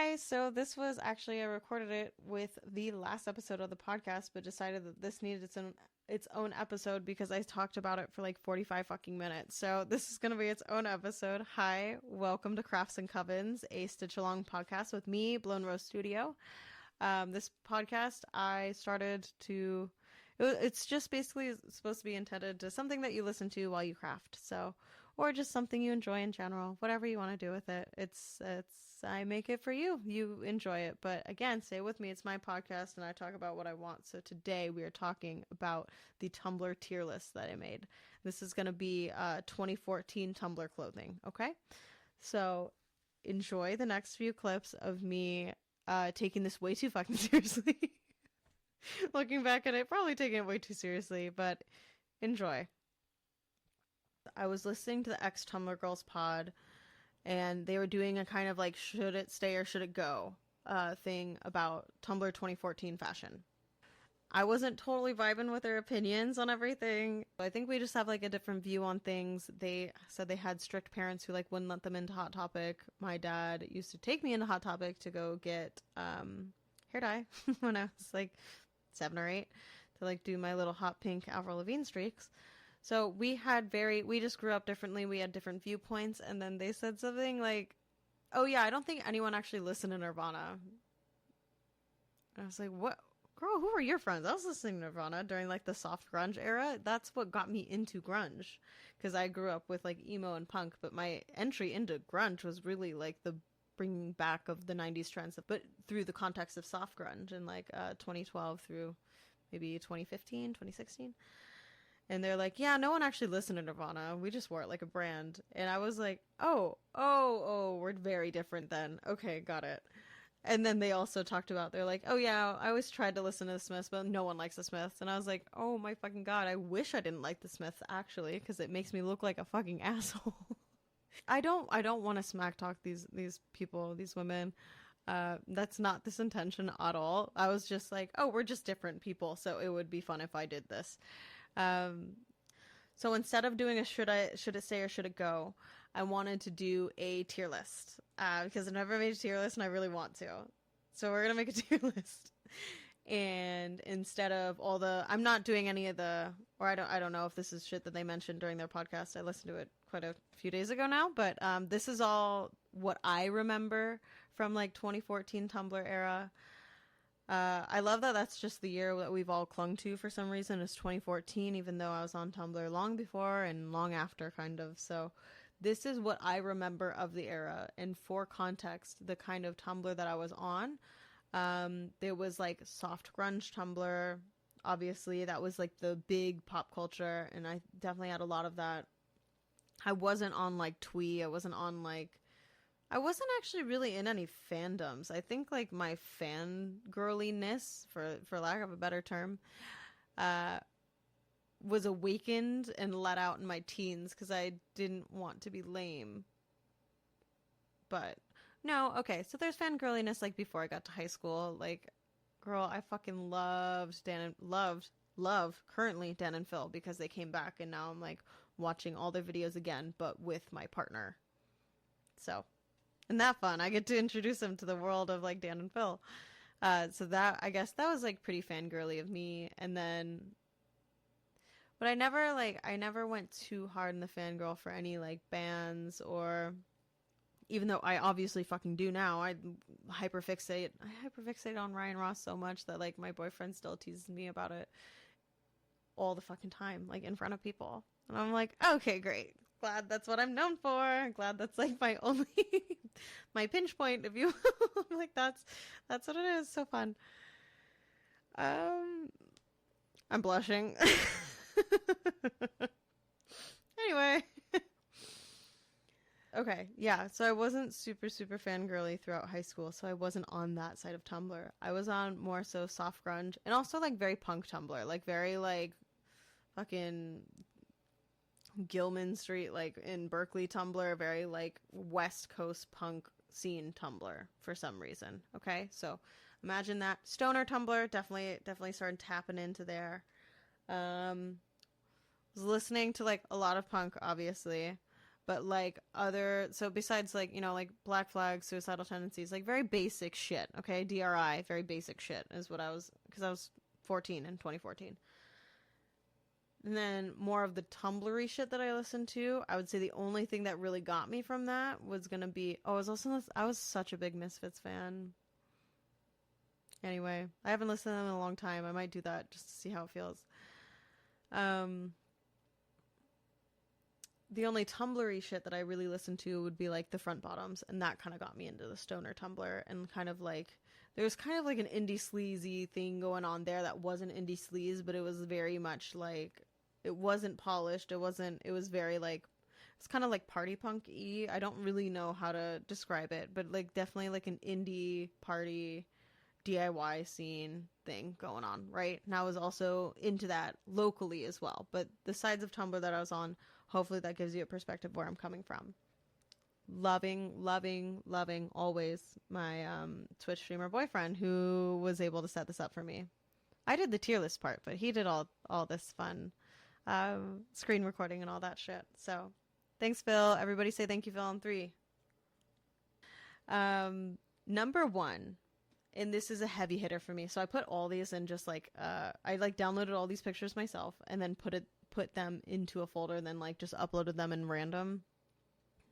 Hi, so this was actually I recorded it with the last episode of the podcast, but decided that this needed its own episode because I talked about it for like 45 fucking minutes. So this is going to be its own episode. Hi, welcome to Crafts and Covens, a stitch along podcast with me, Blown Rose Studio. This podcast I started to it's just basically supposed to be intended to something that you listen to while you craft. So, or just something you enjoy in general, whatever you want to do with it. It's I make it for you. You enjoy it. But again, stay with me. It's my podcast and I talk about what I want. So today we are talking about the Tumblr tier list that I made. This is going to be 2014 Tumblr clothing, okay? So, enjoy the next few clips of me taking this way too fucking seriously. Looking back at it, probably taking it way too seriously, but enjoy. I was listening to the ex Tumblr Girls pod, and they were doing a kind of like should it stay or should it go thing about Tumblr 2014 fashion. I wasn't totally vibing with their opinions on everything. I think we just have like a different view on things. They said they had strict parents who like wouldn't let them into Hot Topic. My dad used to take me into Hot Topic to go get hair dye when I was like 7 or 8 to like do my little hot pink Avril Lavigne streaks. So we just grew up differently. We had different viewpoints. And then they said something like, oh yeah, I don't think anyone actually listened to Nirvana. And I was like, what? Girl, who were your friends? I was listening to Nirvana during like the soft grunge era. That's what got me into grunge. Because I grew up with like emo and punk. But my entry into grunge was really like the bringing back of the 90s trends, but through the context of soft grunge in like 2012 through maybe 2015, 2016. And they're like, yeah, no one actually listened to Nirvana. We just wore it like a brand. And I was like, oh, we're very different then. Okay, got it. And then they also talked about, they're like, oh yeah, I always tried to listen to the Smiths, but no one likes the Smiths. And I was like, oh my fucking God, I wish I didn't like the Smiths actually, because it makes me look like a fucking asshole. I don't want to smack talk these people, these women. That's not this intention at all. I was just like, oh, we're just different people, so it would be fun if I did this. So instead of doing a should it stay or should it go, I wanted to do a tier list because I've never made a tier list and I really want to. So we're gonna make a tier list. And instead of I'm not doing any of or I don't know if this is shit that they mentioned during their podcast. I listened to it quite a few days ago now, but this is all what I remember from like 2014 Tumblr era. I love that that's just the year that we've all clung to for some reason is 2014, even though I was on Tumblr long before and long after kind of. So this is what I remember of the era. And for context, the kind of Tumblr that I was on, there was like soft grunge Tumblr. Obviously, that was like the big pop culture, and I definitely had a lot of that. I wasn't on like Twee. I wasn't actually really in any fandoms. I think like my fangirliness, for lack of a better term, was awakened and let out in my teens because I didn't want to be lame. But no, okay. So there's fangirliness like before I got to high school. Like, girl, I fucking loved love currently Dan and Phil because they came back and now I'm like watching all their videos again, but with my partner. So, and that fun. I get to introduce them to the world of like Dan and Phil. So that, I guess that was like pretty fangirly of me. And then, but I never went too hard in the fangirl for any like bands or, even though I obviously fucking do now, I hyperfixate on Ryan Ross so much that like my boyfriend still teases me about it all the fucking time, like in front of people. And I'm like, okay, great. Glad that's what I'm known for. Glad that's like my only, my pinch point, if you will. I'm like, that's what it is. So fun. I'm blushing. Anyway. Okay, yeah, so I wasn't super, super fangirly throughout high school, so I wasn't on that side of Tumblr. I was on more so soft grunge, and also, like, very punk Tumblr, like, very, like, fucking Gilman Street, like, in Berkeley Tumblr, very, like, West Coast punk scene Tumblr, for some reason, okay? So, imagine that. Stoner Tumblr, definitely started tapping into there. Was listening to, like, a lot of punk, obviously. But like so besides like, you know, like black flag, suicidal tendencies, like very basic shit. Okay. DRI, very basic shit is what because I was 14 in 2014. And then more of the Tumblr-y shit that I listened to, I would say the only thing that really got me from that was gonna be, I was such a big Misfits fan. Anyway, I haven't listened to them in a long time. I might do that just to see how it feels. The only Tumblr-y shit that I really listened to would be like the Front Bottoms, and that kind of got me into the stoner Tumblr, and kind of like there was kind of like an indie sleazy thing going on there that wasn't indie sleaze, but it was very much like, it wasn't polished. It was very like, it's kind of like party punk-y. I don't really know how to describe it, but like definitely like an indie party DIY scene thing going on, right? And I was also into that locally as well. But the sides of Tumblr that I was on, hopefully that gives you a perspective where I'm coming from. Loving always my Twitch streamer boyfriend who was able to set this up for me. I did the tier list part, but he did all this fun screen recording and all that shit. So thanks, Phil. Everybody say thank you, Phil, on 3. Number 1. And this is a heavy hitter for me. So I put all these in just like, I like downloaded all these pictures myself and then put them into a folder and then like just uploaded them in random.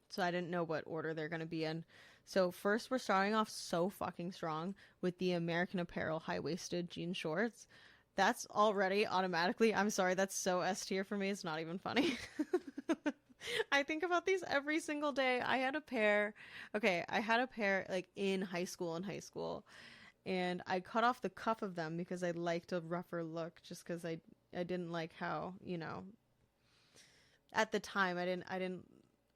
So I didn't know what order they're going to be in. So first we're starting off so fucking strong with the American Apparel high-waisted jean shorts. That's already automatically, I'm sorry, that's so S tier for me. It's not even funny. I think about these every single day. I had a pair like in high school, and I cut off the cuff of them because I liked a rougher look, just because I didn't like how, you know, at the time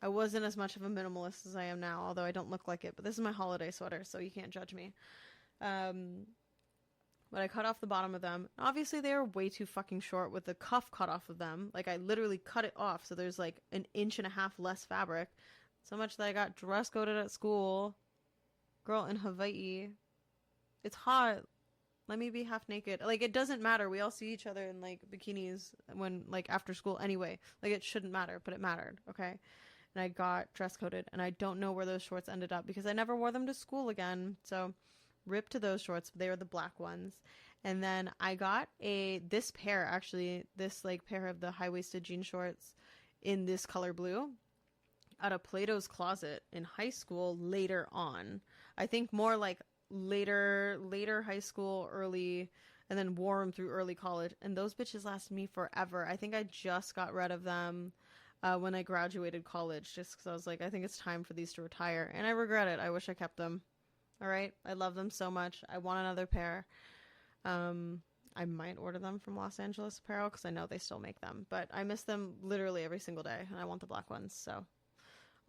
I wasn't as much of a minimalist as I am now, although I don't look like it, but this is my holiday sweater, so you can't judge me. But I cut off the bottom of them. Obviously, they are way too fucking short with the cuff cut off of them. Like, I literally cut it off, so there's like 1.5 inches less fabric. So much that I got dress coded at school. Girl, in Hawaii. It's hot. Let me be half naked. Like, it doesn't matter. We all see each other in, like, bikinis when, like, after school anyway. Like, it shouldn't matter, but it mattered, okay? And I got dress coded, and I don't know where those shorts ended up because I never wore them to school again. So, rip to those shorts. They were the black ones. And then I got this pair of the high-waisted jean shorts in this color blue out of Plato's Closet in high school later on. I think more like later high school, early, and then wore them through early college. And those bitches lasted me forever. I think I just got rid of them when I graduated college, just because I was like, I think it's time for these to retire. And I regret it. I wish I kept them. All right. I love them so much. I want another pair. I might order them from Los Angeles Apparel because I know they still make them, but I miss them literally every single day, and I want the black ones. So,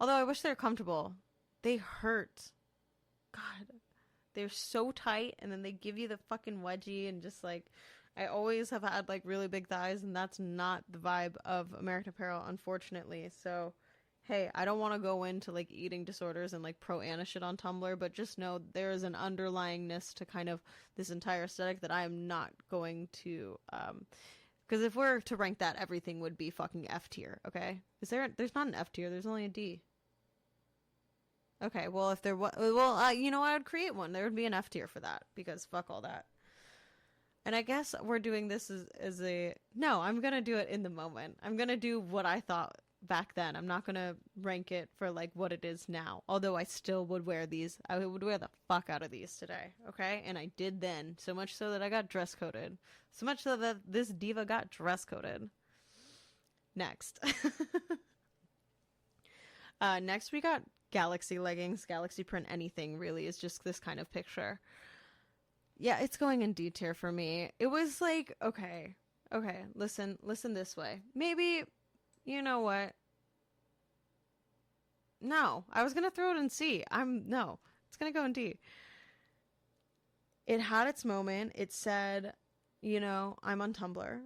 although I wish they were comfortable, they hurt. God, they're so tight, and then they give you the fucking wedgie, and just like, I always have had like really big thighs, and that's not the vibe of American Apparel, unfortunately. So, hey, I don't want to go into like eating disorders and like pro-Anna shit on Tumblr, but just know there is an underlyingness to kind of this entire aesthetic that I am not going to, because if we're to rank that, everything would be fucking F tier, okay? There's not an F tier, there's only a D. Okay, well, if there was, you know, I would create one. There would be an F tier for that, because fuck all that. And I guess we're doing this no, I'm gonna do it in the moment. I'm gonna do what I thought back then. I'm not gonna rank it for like what it is now, although I still would wear these. I would wear the fuck out of these today, okay? And I did then, so much so that I got dress coded, so much so that this diva got dress coded. Next. Next we got galaxy leggings. Galaxy print anything really is just this kind of picture. Yeah, it's going in D tier for me. It was like, okay, listen this way. Maybe, you know what? No, I was going to throw it in C. It's going to go in D. It had its moment. It said, you know, I'm on Tumblr,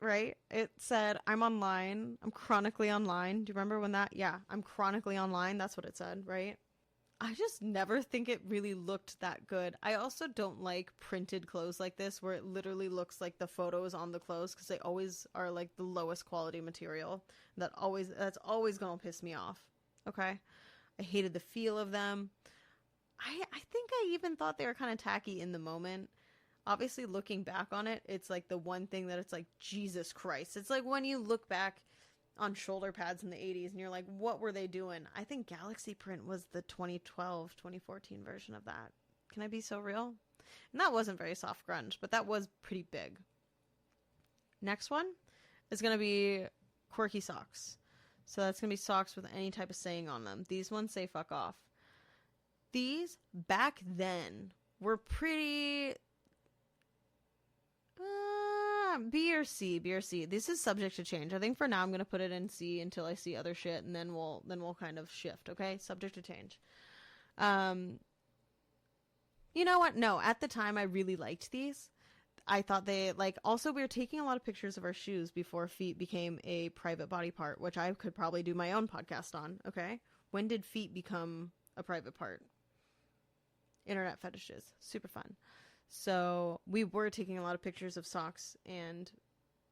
right? It said, I'm online. I'm chronically online. Do you remember when that? Yeah, I'm chronically online. That's what it said, right? I just never think it really looked that good. I also don't like printed clothes like this where it literally looks like the photos on the clothes, because they always are like the lowest quality material. That's always gonna piss me off. Okay? I hated the feel of them. I think I even thought they were kind of tacky in the moment. Obviously, looking back on it, it's like the one thing that it's like, Jesus Christ. It's like when you look back on shoulder pads in the 80s and you're like, what were they doing? I think Galaxy Print was the 2012, 2014 version of that. Can I be so real? And that wasn't very soft grunge, but that was pretty big. Next one is going to be quirky socks. So that's going to be socks with any type of saying on them. These ones say fuck off. These, back then, were pretty... B or C. This is subject to change. I think for now I'm going to put it in C until I see other shit, and then we'll kind of shift, okay? Subject to change. You know what? No, at the time I really liked these. I thought they, like, also we were taking a lot of pictures of our shoes before feet became a private body part, which I could probably do my own podcast on, okay? When did feet become a private part? Internet fetishes. Super fun. So we were taking a lot of pictures of socks and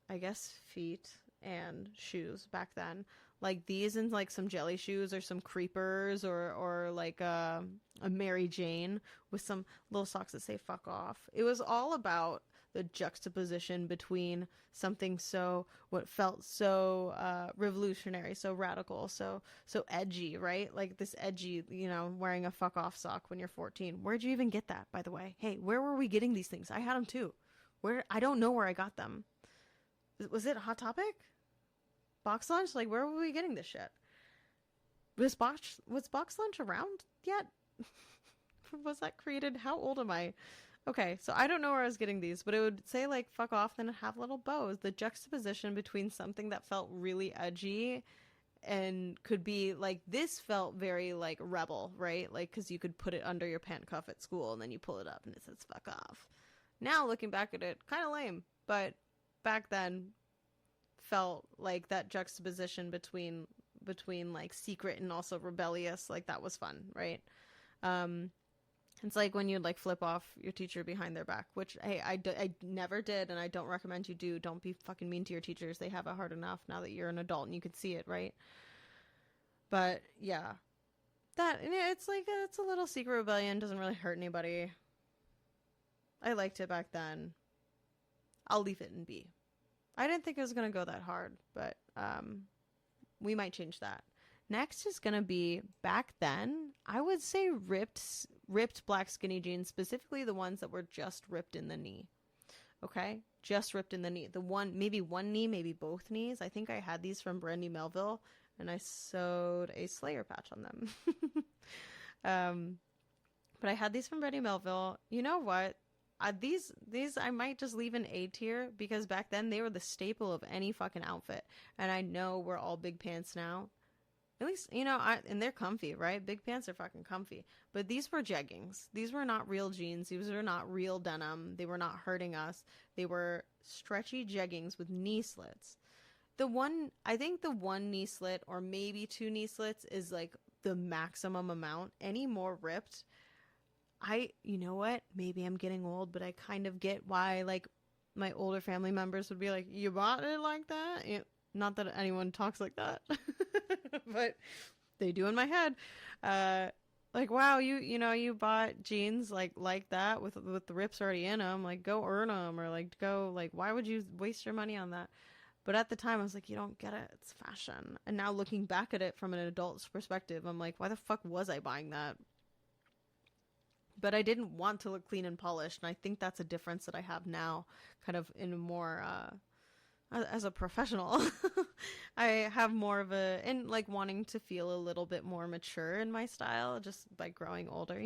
I guess feet and shoes back then. Like these and like some jelly shoes or some creepers or like a Mary Jane with some little socks that say fuck off. It was all about the juxtaposition between something what felt so revolutionary, so radical, so edgy, right? Like this edgy, wearing a fuck off sock when you're 14. Where'd you even get that, by the way? Hey, where were we getting these things? I had them too. I don't know where I got them. Was it Hot Topic? Box Lunch? Like, where were we getting this shit? Was Box Lunch around yet? Was that created? How old am I? Okay, so I don't know where I was getting these, but it would say, like, fuck off, then it'd have little bows. The juxtaposition between something that felt really edgy and could be, like, this felt very, like, rebel, right? Like, because you could put it under your pant cuff at school, and then you pull it up, and it says fuck off. Now, looking back at it, kind of lame, but back then felt like that juxtaposition between, like, secret and also rebellious, like, that was fun, right? It's like when you'd like flip off your teacher behind their back, which, hey, I never did, and I don't recommend you do. Don't be fucking mean to your teachers. They have it hard enough now that you're an adult and you can see it, right? But yeah, it's like it's a little secret rebellion. Doesn't really hurt anybody. I liked it back then. I'll leave it in B. I didn't think it was gonna go that hard, but we might change that. Next is going to be, back then, I would say ripped black skinny jeans, specifically the ones that were just ripped in the knee. Okay? Just ripped in the knee. Maybe one knee, maybe both knees. I think I had these from Brandy Melville, and I sewed a Slayer patch on them. But I had these from Brandy Melville. You know what? These I might just leave in A tier, because back then they were the staple of any fucking outfit. And I know we're all big pants now. At least, and they're comfy, right? Big pants are fucking comfy. But these were jeggings. These were not real jeans. These were not real denim. They were not hurting us. They were stretchy jeggings with knee slits. I think the one knee slit or maybe two knee slits is like the maximum amount. Any more ripped, you know what? Maybe I'm getting old, but I kind of get why, like, my older family members would be like, you bought it like that? Not that anyone talks like that, but they do in my head. Like, wow, you bought jeans like that with the rips already in them. Like, go earn them, or like go, like, why would you waste your money on that? But at the time, I was like, you don't get it. It's fashion. And now looking back at it from an adult's perspective, I'm like, why the fuck was I buying that? But I didn't want to look clean and polished, and I think that's a difference that I have now, kind of in a more as a professional. I have more of and like wanting to feel a little bit more mature in my style just by growing older,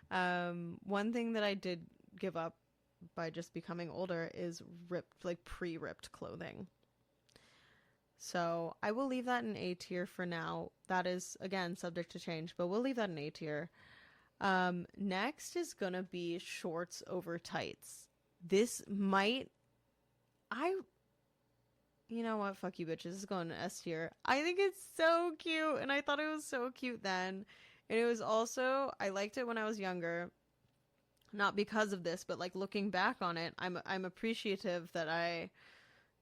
one thing that I did give up by just becoming older is pre-ripped clothing. So I will leave that in A tier for now. That is, again, subject to change, but we'll leave that in A tier. Next is gonna be shorts over tights. This might, you know what? Fuck you, bitches. This is going to S tier. I think it's so cute, and I thought it was so cute then. And it was also, I liked it when I was younger, not because of this, but like looking back on it, I'm appreciative that I,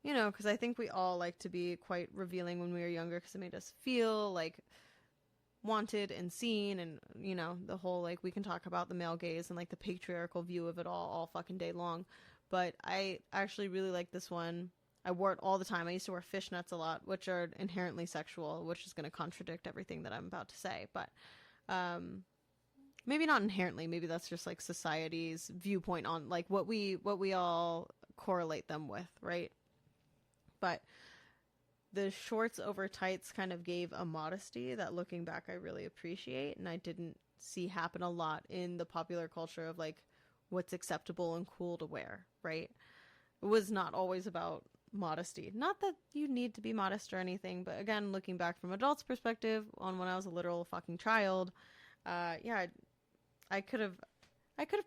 you know, because I think we all like to be quite revealing when we were younger because it made us feel like wanted and seen, and you know, the whole like we can talk about the male gaze and like the patriarchal view of it all fucking day long. But I actually really like this one. I wore it all the time. I used to wear fishnets a lot, which are inherently sexual, which is going to contradict everything that I'm about to say. But maybe not inherently. Maybe that's just like society's viewpoint on like what we all correlate them with, right? But the shorts over tights kind of gave a modesty that looking back I really appreciate, and I didn't see happen a lot in the popular culture of like what's acceptable and cool to wear, right? It was not always about modesty. Not that you need to be modest or anything, but again, looking back from adults' perspective on when I was a literal fucking child, yeah, I could have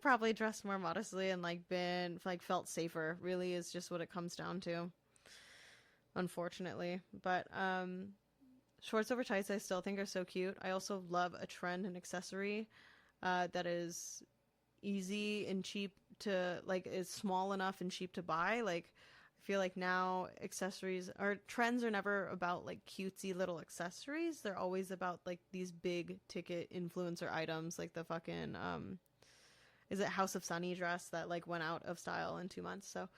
probably dressed more modestly and like been like felt safer, really is just what it comes down to, unfortunately. But shorts over tights I still think are so cute. I also love a trend and accessory that is easy and cheap to like, is small enough and cheap to buy. Like I feel like now accessories or trends are never about like cutesy little accessories. They're always about like these big ticket influencer items, like the fucking is it House of Sunny dress that like went out of style in 2 months. So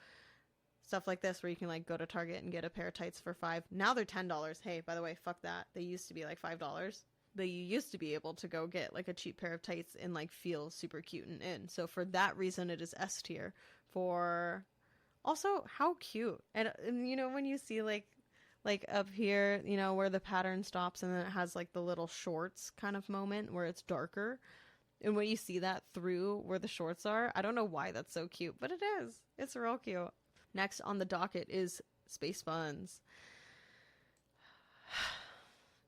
stuff like this where you can like go to Target and get a pair of tights for $5. Now they're $10. Hey, by the way, fuck that. They used to be like $5. But you used to be able to go get like a cheap pair of tights and like feel super cute and in. So for that reason, it is S tier. For also how cute. And you know, when you see like up here, you know, where the pattern stops and then it has like the little shorts kind of moment where it's darker. And when you see that through where the shorts are, I don't know why that's so cute, but it is. It's real cute. Next on the docket is space buns.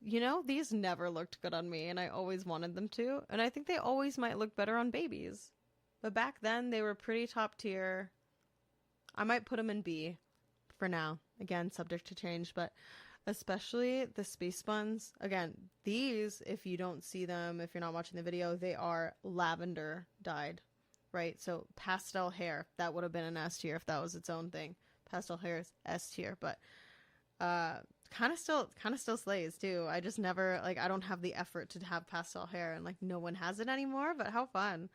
You know, these never looked good on me, and I always wanted them to, and I think they always might look better on babies. But back then, they were pretty top tier. I might put them in B for now. Again, subject to change, but especially the space buns. Again, these, if you don't see them, if you're not watching the video, they are lavender dyed, right? So pastel hair, that would have been an S tier if that was its own thing. Pastel hair is S tier, but kind of still slays too. I just never, like, I don't have the effort to have pastel hair, and like no one has it anymore. But how fun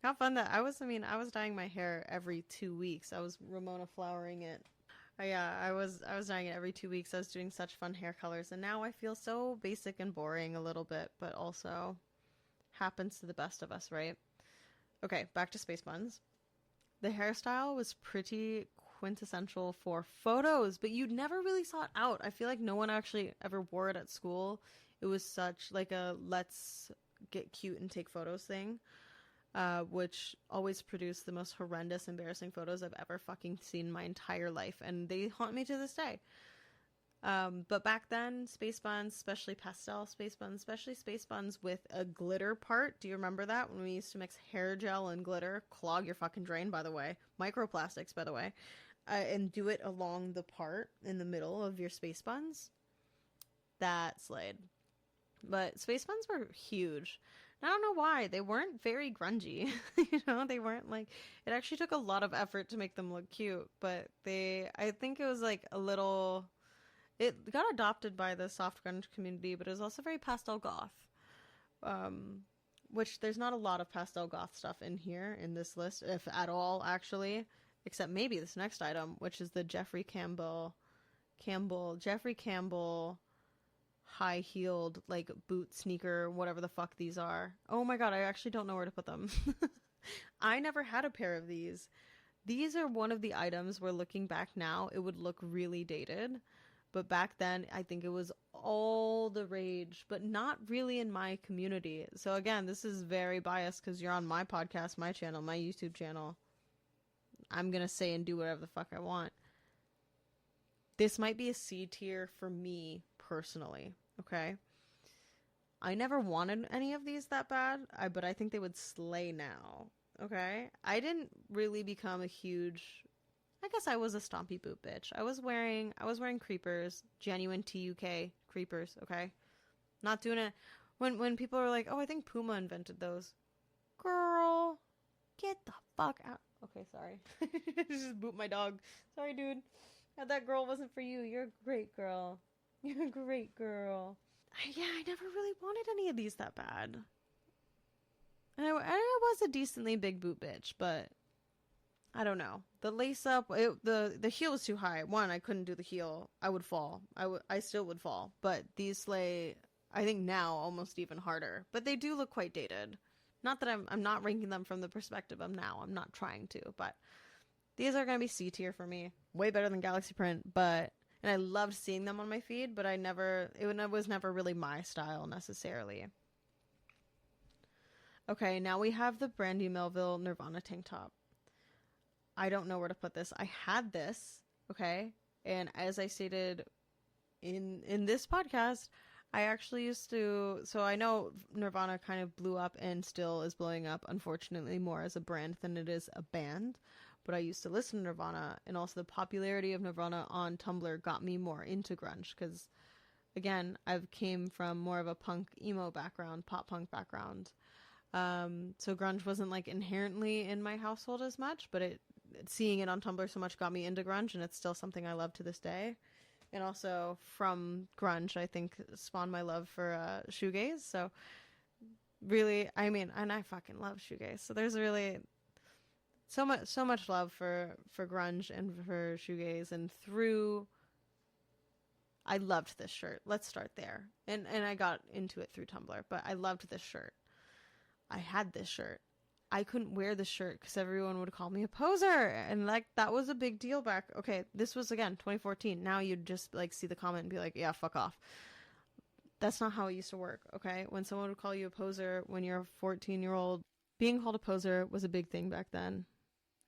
that I was dyeing my hair every 2 weeks. I was Ramona flowering it. Yeah, I was dyeing it every 2 weeks. I was doing such fun hair colors, and now I feel so basic and boring a little bit, but also happens to the best of us, right? Okay, back to space buns. The hairstyle was pretty quintessential for photos, but you never really saw it out. I feel like no one actually ever wore it at school. It was such like a let's get cute and take photos thing, which always produced the most horrendous, embarrassing photos I've ever fucking seen in my entire life, and they haunt me to this day. But back then, space buns, especially pastel space buns, especially space buns with a glitter part. Do you remember that? When we used to mix hair gel and glitter? Clog your fucking drain, by the way. Microplastics, by the way. And do it along the part in the middle of your space buns. That slayed. But space buns were huge. I don't know why. They weren't very grungy. You know, they weren't like... It actually took a lot of effort to make them look cute. But I think it was like a little... It got adopted by the soft grunge community, but it was also very pastel goth. Which there's not a lot of pastel goth stuff in here in this list, if at all, actually. Except maybe this next item, which is the Jeffrey Campbell high-heeled, like, boot, sneaker, whatever the fuck these are. Oh my god, I actually don't know where to put them. I never had a pair of these. These are one of the items where, looking back now, it would look really dated. But back then, I think it was all the rage, but not really in my community. So again, this is very biased because you're on my podcast, my channel, my YouTube channel. I'm going to say and do whatever the fuck I want. This might be a C tier for me personally, okay? I never wanted any of these that bad, but I think they would slay now, okay? I didn't really become a huge... I guess I was a stompy boot bitch. I was wearing creepers, genuine TUK creepers, okay? Not doing it. When people are like, oh, I think Puma invented those. Girl, get the fuck out. Okay, sorry. Just boot my dog. Sorry, dude. That girl wasn't for you. You're a great girl. You're a great girl. I never really wanted any of these that bad. And I was a decently big boot bitch, but I don't know. The lace up, the heel was too high. One, I couldn't do the heel. I would fall. I still would fall. But these slay, I think now, almost even harder. But they do look quite dated. Not that I'm not ranking them from the perspective of now. I'm not trying to, but these are going to be C tier for me. Way better than Galaxy Print, and I loved seeing them on my feed, but it was never really my style necessarily. Okay, now we have the Brandy Melville Nirvana tank top. I don't know where to put this. I had this, okay? And as I stated in this podcast, I actually used to... So I know Nirvana kind of blew up and still is blowing up, unfortunately, more as a brand than it is a band. But I used to listen to Nirvana, and also the popularity of Nirvana on Tumblr got me more into grunge. Because, again, I came from more of a punk emo background, pop punk background. So grunge wasn't like inherently in my household as much, but seeing it on Tumblr so much got me into grunge, and it's still something I love to this day. And also from grunge, I think, spawned my love for shoegaze. So really, I mean, and I fucking love shoegaze. So there's really so much love for grunge and for shoegaze. And I loved this shirt. Let's start there. And I got into it through Tumblr, but I loved this shirt. I had this shirt. I couldn't wear this shirt because everyone would call me a poser, and like that was a big deal back. Okay, this was again 2014. Now you'd just like see the comment and be like, "Yeah, fuck off." That's not how it used to work. Okay, when someone would call you a poser when you're a 14-year-old, being called a poser was a big thing back then,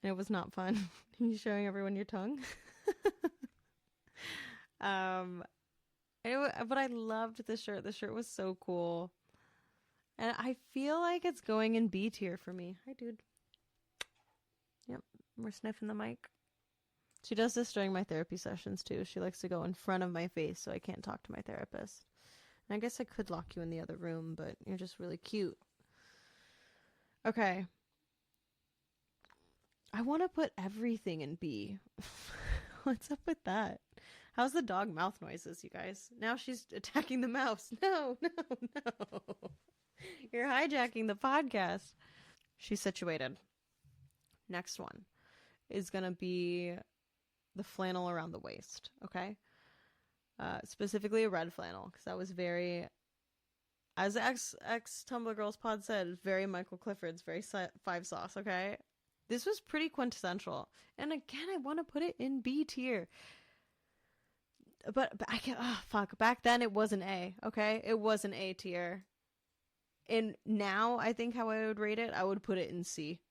and it was not fun. You showing everyone your tongue. But I loved this shirt. The shirt was so cool. And I feel like it's going in B tier for me. Hi, dude. Yep, we're sniffing the mic. She does this during my therapy sessions, too. She likes to go in front of my face so I can't talk to my therapist. And I guess I could lock you in the other room, but you're just really cute. Okay. I want to put everything in B. What's up with that? How's the dog mouth noises, you guys? Now she's attacking the mouse. No. You're hijacking the podcast. She's situated. Next one is going to be the flannel around the waist, okay? Specifically a red flannel, because that was very, as ex Tumblr Girls Pod said, very Michael Clifford's, very Five Sauce, okay? This was pretty quintessential. And again, I want to put it in B tier. But I can't, back then it was an A, okay? It was an A tier. And now, I think how I would rate it, I would put it in C.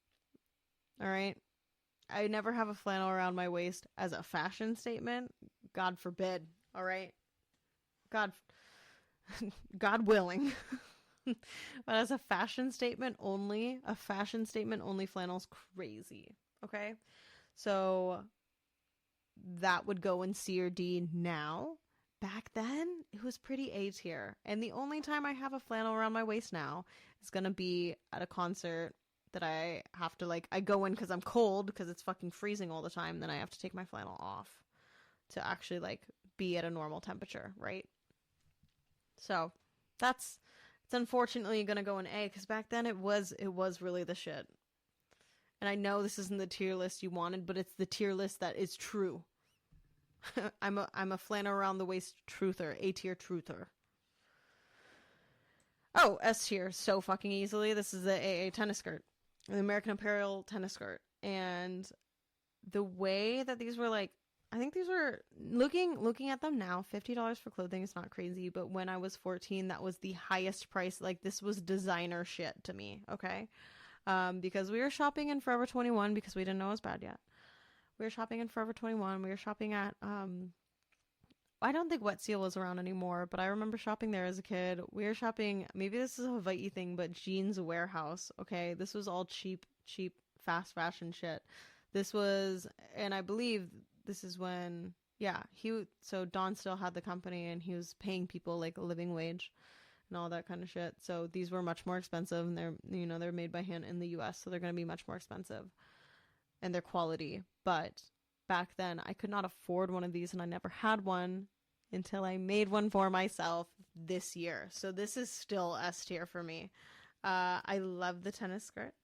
Alright? I never have a flannel around my waist as a fashion statement. God forbid. Alright? God willing. But as a fashion statement only, flannel's crazy. Okay? So, that would go in C or D now. Back then, it was pretty A tier. And the only time I have a flannel around my waist now is going to be at a concert that I have to, like, I go in because I'm cold because it's fucking freezing all the time. Then I have to take my flannel off to actually, like, be at a normal temperature, right? So, it's unfortunately going to go in A because back then it was really the shit. And I know this isn't the tier list you wanted, but it's the tier list that is true. I'm a flannel around the waist truther, A tier truther. Oh, S tier so fucking easily. This is the AA tennis skirt, the American Apparel tennis skirt, and the way that these were like, I think these were looking at them now, $50 for clothing is not crazy, but when I was 14, that was the highest price. Like this was designer shit to me, okay? Because we were shopping in Forever 21 because we didn't know it was bad yet. We were shopping in Forever 21. We were shopping at, I don't think Wet Seal was around anymore, but I remember shopping there as a kid. We were shopping, maybe this is a Hawaii thing, but Jeans Warehouse, okay? This was all cheap, fast fashion shit. This was, and I believe this is when, so Don still had the company and he was paying people like a living wage. and all that kind of shit. So these were much more expensive, and they're made by hand in the US, so they're going to be much more expensive, and their quality. But back then I could not afford one of these, and I never had one until I made one for myself this year. So this is still S tier for me. I love the tennis skirts.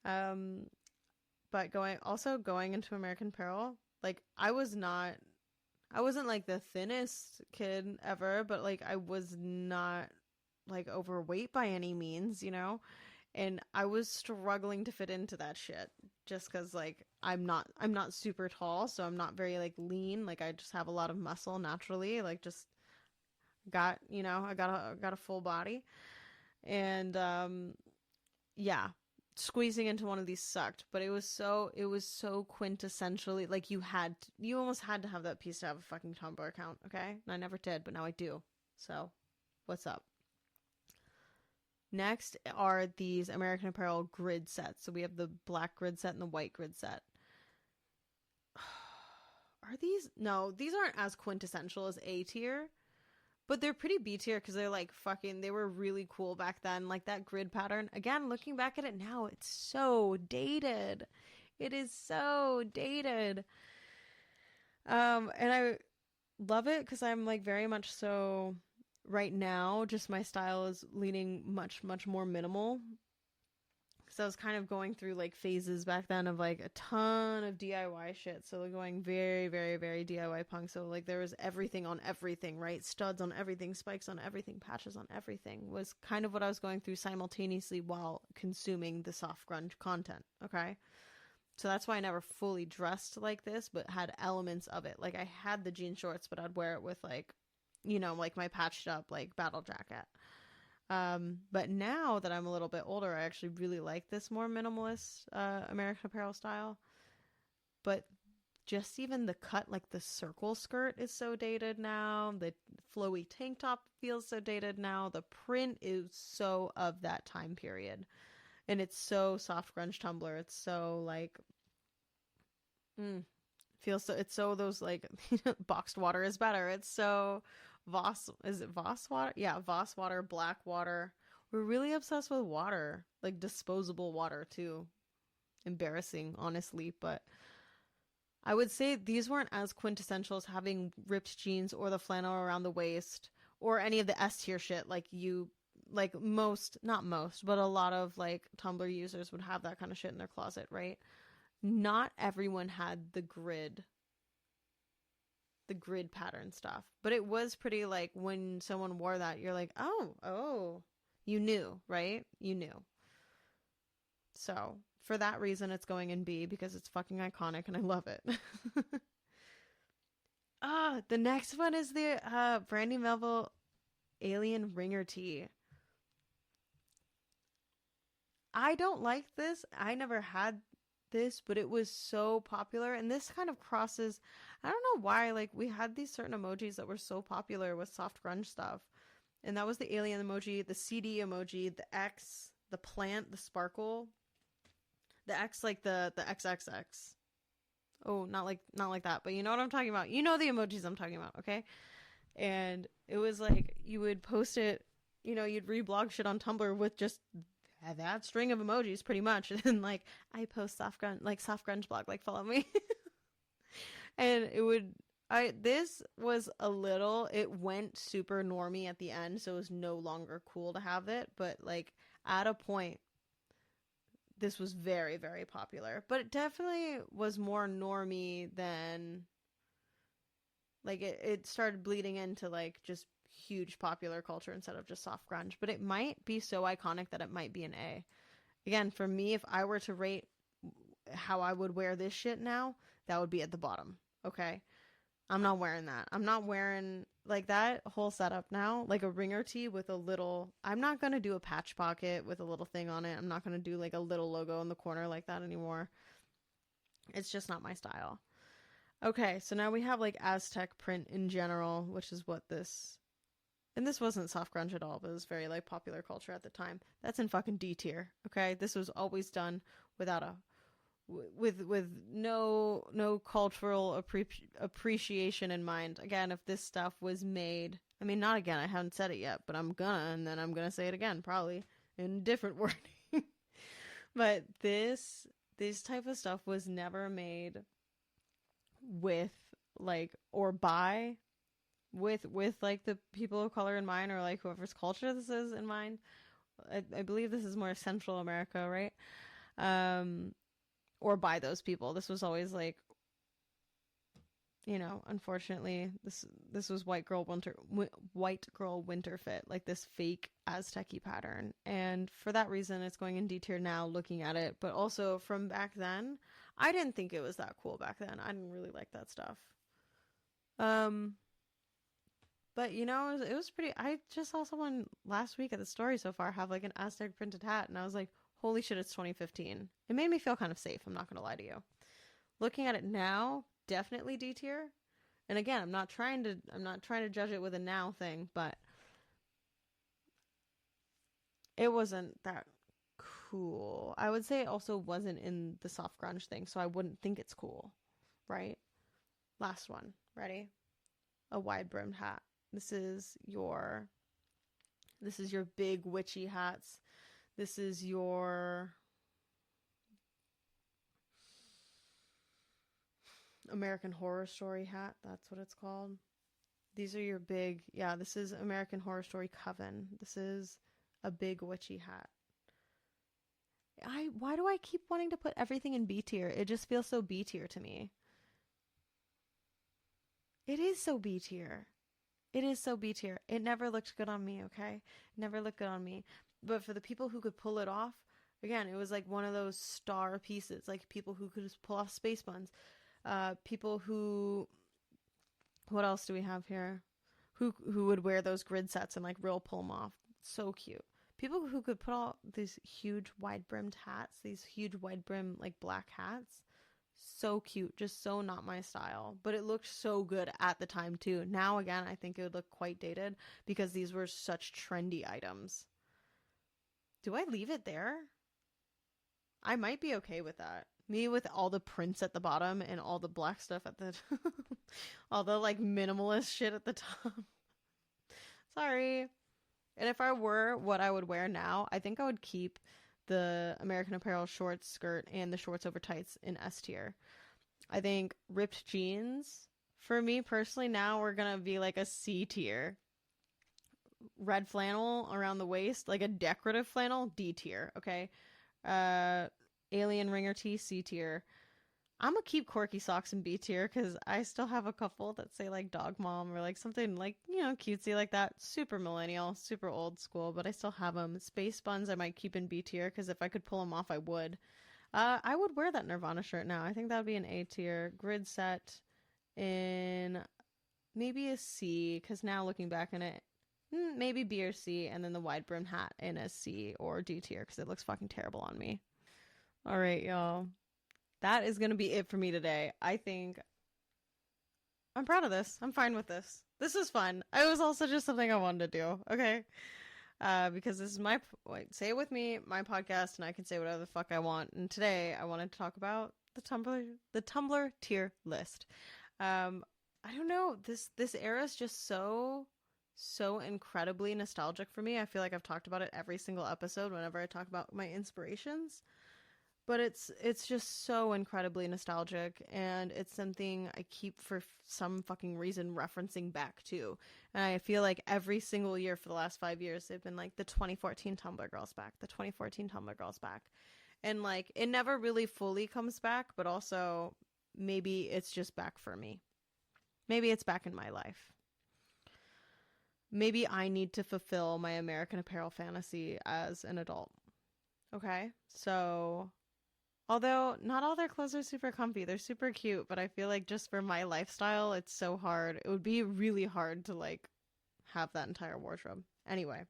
But going into American Apparel, like I wasn't like the thinnest kid ever, but like I was not like overweight by any means, and I was struggling to fit into that shit just because like I'm not super tall, so I'm not very like lean. Like I just have a lot of muscle naturally, like just got I got a full body, and yeah, squeezing into one of these sucked. But it was so quintessentially like you almost had to have that piece to have a fucking Tumblr account. Okay, and I never did, but now I do. So what's up? Next are these American Apparel grid sets. So we have the black grid set and the white grid set. Are these? No, these aren't as quintessential as A tier, but they're pretty B tier because they're like they were really cool back then. Like that grid pattern. Again, looking back at it now, it's so dated. It is so dated. And I love it because I'm like very much so right now, just my style is leaning much, much more minimal. So I was kind of going through like phases back then of like a ton of DIY shit. So like going very, very, very DIY punk. So like there was everything on everything, right? Studs on everything, spikes on everything, patches on everything was kind of what I was going through simultaneously while consuming the soft grunge content. Okay. So that's why I never fully dressed like this, but had elements of it. Like I had the jean shorts, but I'd wear it with like, like my patched up like battle jacket. But now that I'm a little bit older, I actually really like this more minimalist American Apparel style. But just even the cut, like the circle skirt is so dated now. The flowy tank top feels so dated now. The print is so of that time period. And it's so soft grunge Tumblr. It's so like it's so those like boxed water is better. It's so Voss, is it Voss water? Yeah, Voss water, black water. We're really obsessed with water, like disposable water too. Embarrassing, honestly, but I would say these weren't as quintessential as having ripped jeans or the flannel around the waist or any of the S tier shit like not most, but a lot of like Tumblr users would have that kind of shit in their closet, right? Not everyone had the grid pattern stuff, but it was pretty like when someone wore that, you're like, oh, you knew, right? You knew. So for that reason, it's going in B because it's fucking iconic and I love it. The next one is the Brandy Melville Alien Ringer tee. I don't like this. I never had this, but it was so popular, and this kind of crosses, I don't know why, like we had these certain emojis that were so popular with soft grunge stuff, and that was the alien emoji, the CD emoji, the X, the plant, the sparkle, the X, like the XXX. Oh, not like that, but you know what I'm talking about. You know the emojis I'm talking about, okay? And it was like you would post it, you'd reblog shit on Tumblr with just that string of emojis pretty much, and like I post soft grunge blog, like follow me. And this was it went super normie at the end, so it was no longer cool to have it, but like at a point this was very, very popular, but it definitely was more normie than like it started bleeding into like just huge popular culture instead of just soft grunge. But it might be so iconic that it might be an A. Again, for me, if I were to rate how I would wear this shit now, that would be at the bottom. Okay, I'm not wearing that. I'm not wearing like that whole setup now, like a ringer tee with a little, I'm not gonna do a patch pocket with a little thing on it. I'm not gonna do like a little logo in the corner like that anymore. It's just not my style. Okay, so now we have like Aztec print in general, which is what this, and this wasn't soft grunge at all, but it was very like popular culture at the time. That's in fucking D tier. Okay, this was always done without with no cultural appreciation in mind. Again, if this stuff was made I mean, not again. I haven't said it yet, but I'm gonna, and then I'm gonna say it again, probably in different wording. But this type of stuff was never made with like or by with like the people of color in mind, or like whoever's culture this is in mind. I believe this is more Central America, right? Or by those people. This was always like, you know, unfortunately, this was white girl winter fit, like this fake Aztec-y pattern. And for that reason, it's going in D tier now, looking at it. But also from back then, I didn't think it was that cool back then. I didn't really like that stuff. But you know, it was pretty. I just saw someone last week at the story so far have like an Aztec printed hat, and I was like, holy shit, it's 2015. It made me feel kind of safe. I'm not gonna lie to you. Looking at it now, definitely D tier. And again, I'm not trying to judge it with a now thing, but it wasn't that cool. I would say it also wasn't in the soft grunge thing, so I wouldn't think it's cool, right? Last one. Ready? A wide brimmed hat. This is your big witchy hats. This is your American Horror Story hat. That's what it's called. These are your big, yeah, this is American Horror Story Coven. This is a big witchy hat. Why do I keep wanting to put everything in B tier? It just feels so B tier to me. It is so B tier. It is so B tier. It never looked good on me, okay? Never looked good on me. But for the people who could pull it off, again, it was like one of those star pieces, like people who could just pull off space buns. People who, what else do we have here? Who would wear those grid sets and like real pull them off. So cute. People who could put all these huge wide brimmed hats, these huge wide brim like black hats. So cute, just so not my style, but it looked so good at the time too. Now again, I think it would look quite dated because these were such trendy items. Do I leave it there? I might be okay with that. Me with all the prints at the bottom and all the black stuff at the all the like minimalist shit at the top. Sorry. And if I were what I would wear now, I think I would keep the American Apparel shorts, skirt, and the shorts over tights in S tier. I think ripped jeans, for me personally, now we're gonna be like a C tier. Red flannel around the waist, like a decorative flannel, D tier, okay? Alien ringer tee, C tier. I'm gonna keep corky socks in B tier because I still have a couple that say like dog mom or like something like, you know, cutesy like that. Super millennial, super old school, but I still have them. Space buns I might keep in B tier because if I could pull them off, I would. I would wear that Nirvana shirt now. I think that would be an A tier. Grid set in maybe a C because now looking back on it, maybe B or C, and then the wide brim hat in a C or D tier because it looks fucking terrible on me. All right, y'all. That is going to be it for me today. I think I'm proud of this. I'm fine with this. This was fun. It was also just something I wanted to do. Okay. Because this is my, say it with me, my podcast, and I can say whatever the fuck I want. And today I wanted to talk about the Tumblr tier list. I don't know. This era is just so incredibly nostalgic for me. I feel like I've talked about it every single episode whenever I talk about my inspirations. But it's just so incredibly nostalgic, and it's something I keep for some fucking reason referencing back to. And I feel like every single year for the last 5 years, they've been like the 2014 Tumblr girls back, the 2014 Tumblr girls back. And like, it never really fully comes back, but also maybe it's just back for me. Maybe it's back in my life. Maybe I need to fulfill my American Apparel fantasy as an adult. Okay? So, although not all their clothes are super comfy, they're super cute, but I feel like just for my lifestyle, it's so hard. It would be really hard to like have that entire wardrobe. Anyway,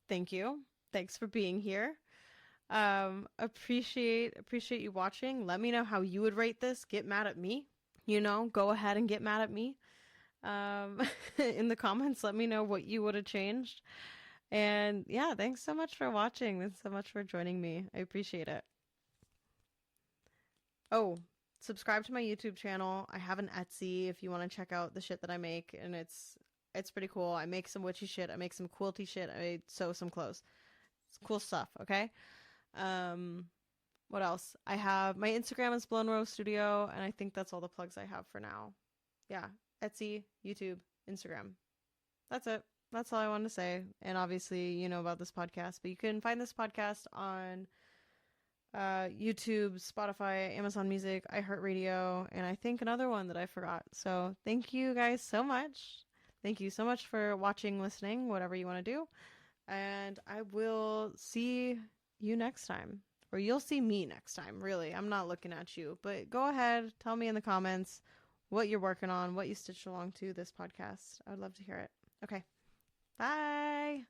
thank you. Thanks for being here. Appreciate you watching. Let me know how you would rate this. Get mad at me. You know, go ahead and get mad at me. In the comments, let me know what you would have changed. And yeah, thanks so much for watching. Thanks so much for joining me. I appreciate it. Oh, subscribe to my YouTube channel. I have an Etsy if you want to check out the shit that I make, and it's pretty cool. I make some witchy shit. I make some quilty shit. I sew some clothes. It's cool stuff, okay? What else? I have my Instagram is Blown Rose Studio, and I think that's all the plugs I have for now. Yeah, Etsy, YouTube, Instagram. That's it. That's all I wanted to say. And obviously, you know about this podcast, but you can find this podcast on YouTube, Spotify, Amazon Music, iHeartRadio, and I think another one that I forgot. So thank you guys so much. Thank you so much for watching, listening, whatever you want to do. And I will see you next time. Or you'll see me next time, really. I'm not looking at you. But go ahead, tell me in the comments what you're working on, what you stitched along to this podcast. I would love to hear it. Okay. Bye.